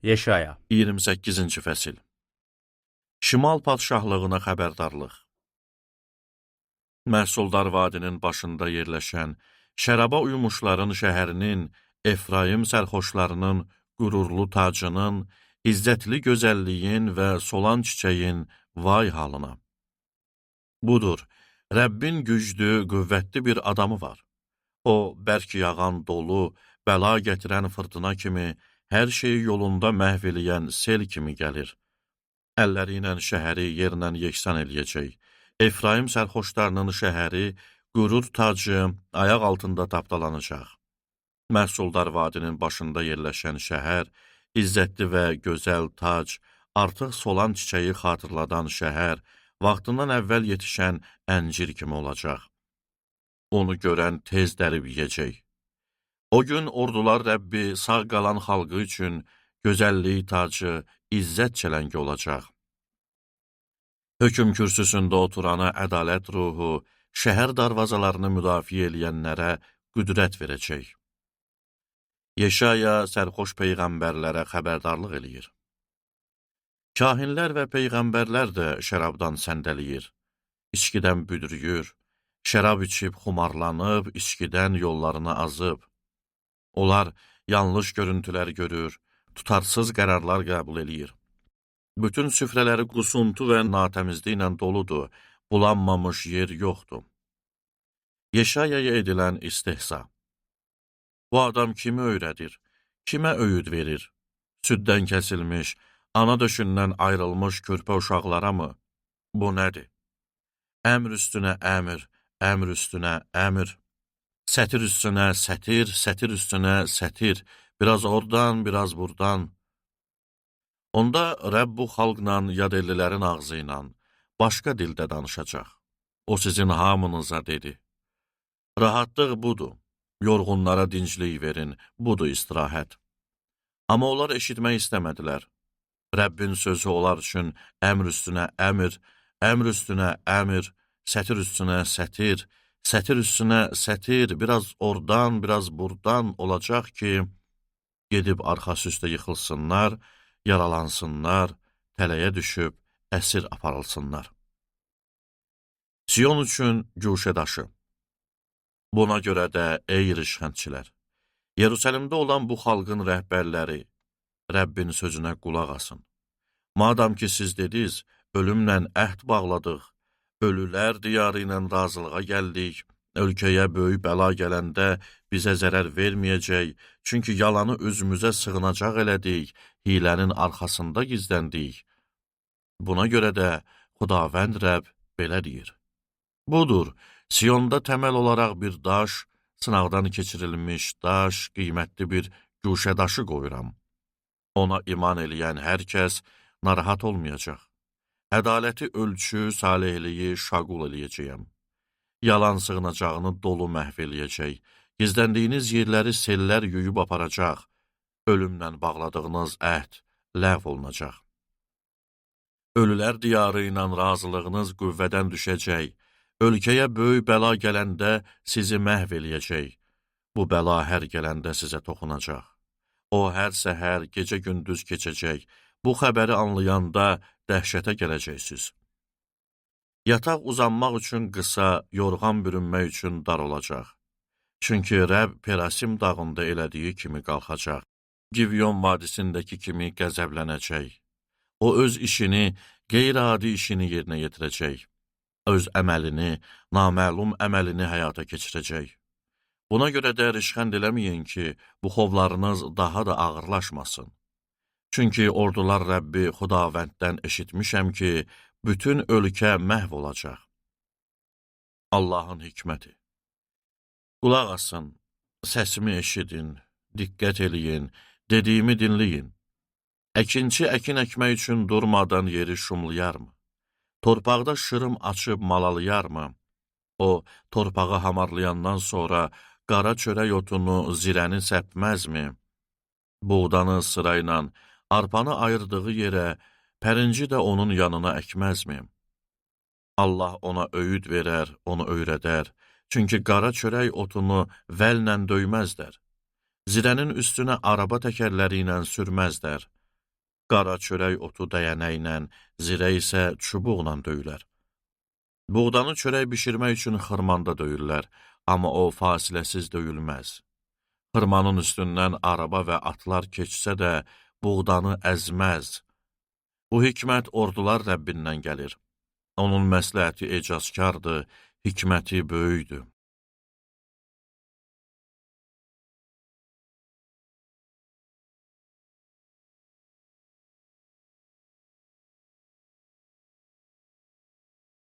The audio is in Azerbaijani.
Yeşaya 28-ci fəsil. Şimal padşahlığına xəbərdarlıq. Məhsuldar vadinin başında yerləşən, şəraba uymuşların şəhərinin, Efraim sərxoşlarının, qürurlu tacının, izzətli gözəlliyin və solan çiçəyin vay halına. Budur, Rəbbin güclü, qüvvətli bir adamı var. O, bərk yağan dolu, bəla gətirən fırtına kimi, hər şeyi yolunda məhv eləyən sel kimi gəlir. Əlləri ilə şəhəri yerlə yeksan eləyəcək. Efraim sərxoşlarının şəhəri, qürur tacı ayaq altında tapdalanacaq. Məhsuldar vadinin başında yerləşən şəhər, izzətli və gözəl tac, artıq solan çiçəyi xatırladan şəhər, vaxtından əvvəl yetişən əncir kimi olacaq. Onu görən tez dərib yiyəcək. O gün ordular Rəbbi sağ qalan xalqı üçün gözəlliyi tacı, izzət çələngi olacaq. Hökm kürsüsündə oturana ədalət ruhu, şəhər darvazalarını müdafiə eləyənlərə qüdrət verəcək. Yeşaya sərxoş peyğəmbərlərə xəbərdarlıq eləyir. Kahinlər və peyğəmbərlər də şərabdan səndəliyir, içkidən büdrüyür, şərab içib xumarlanıb, içkidən yollarını azıb. Onlar yanlış görüntülər görür, tutarsız qərarlar qəbul eləyir. Bütün süfrələri qusuntu və natəmizliklə doludur, bulanmamış yer yoxdur. Yeşayaya edilən istehza. Bu adam kimi öyrədir, kimə öyüd verir? Süddən kəsilmiş, ana döşündən ayrılmış körpə uşaqlara mı? Bu nədir? Əmr üstünə əmr, əmr üstünə əmr. Sətir üstünə sətir, sətir üstünə sətir, biraz oradan, biraz buradan. Onda Rəbb bu xalqla, yad ellilərin ağzı ilə, başqa dildə danışacaq. O sizin hamınıza dedi. Rahatlıq budur, yorğunlara dinclik verin, budur istirahət. Amma onlar eşitmək istəmədilər. Rəbbin sözü onlar üçün əmr üstünə əmr, əmr üstünə əmr, sətir üstünə sətir, sətir üstünə sətir, biraz oradan, biraz buradan olacaq ki, gedib arxası üstə yıxılsınlar, yaralansınlar, tələyə düşüb, əsir aparılsınlar. Siyon üçün güşə daşı. Buna görə də, ey rişxəndçilər, Yerusəlimdə olan bu xalqın rəhbərləri, Rəbbin sözünə qulaq asın. Madam ki, siz dediniz, ölümlə əhd bağladıq, ölülər diyarı ilə razılığa gəldik, ölkəyə böyük bəla gələndə bizə zərər verməyəcək, çünki yalanı özümüzə sığınacaq elədik, hilənin arxasında gizləndik. Buna görə də Xudavənd Rəbb belə deyir. Budur, Siyonda təməl olaraq bir daş, sınaqdan keçirilmiş daş, qiymətli bir güşə daşı qoyuram. Ona iman eləyən hər kəs narahat olmayacaq. Ədaləti ölçü, salihliyi şaqul eləyəcəyəm. Yalan sığınacağını dolu məhv eləyəcək. Gizləndiyiniz yerləri sellər yuyub aparacaq. Ölümlə bağladığınız əhd ləğv olunacaq. Ölülər diyarı ilə razılığınız qüvvədən düşəcək. Ölkəyə böyük bəla gələndə sizi məhv eləyəcək. Bu bəla hər gələndə sizə toxunacaq. O, hər səhər, gecə-gündüz keçəcək. Bu xəbəri anlayanda dəhşətə gələcəksiniz. Yataq uzanmaq üçün qısa, yorğan bürünmək üçün dar olacaq. Çünki Rəbb Perasim dağında elədiyi kimi qalxacaq. Givyon vadisindəki kimi qəzəblənəcək. O, öz işini, qeyri-adi işini yerinə yetirəcək. Öz əməlini, naməlum əməlini həyata keçirəcək. Buna görə də rişxənd eləməyin ki, bu xovlarınız daha da ağırlaşmasın. Çünki ordular Rəbbi Xudavənddən eşitmişəm ki, bütün ölkə məhv olacaq. Allahın hikməti. Qulaq asın, səsimi eşidin, diqqət eləyin, dediyimi dinləyin. Əkinçi əkin əkmək üçün durmadan yeri şumlayarmı? Torpaqda şırım açıb malalayarmı? O, torpağı hamarlayandan sonra qara çörək otunu, zirəni səpməzmi? Buğdanı sırayla, arpanı ayırdığı yerə, pərinci də onun yanına əkməzmi? Allah ona öyüd verər, onu öyrədər. Çünki qara çörək otunu vəllə döyməzlər. Zirənin üstünə araba təkərləri ilə sürməzlər. Qara çörək otu dəyənəklə, zirə isə çubuqla döyülər. Buğdanı çörək bişirmək üçün xırmanda döyürlər, amma o fasiləsiz döyülməz. Xırmanın üstündən araba və atlar keçsə də buğdanı əzməz. Bu hikmət ordular Rəbbindən gəlir. Onun məsləhəti ecazkardır, hikməti böyükdür.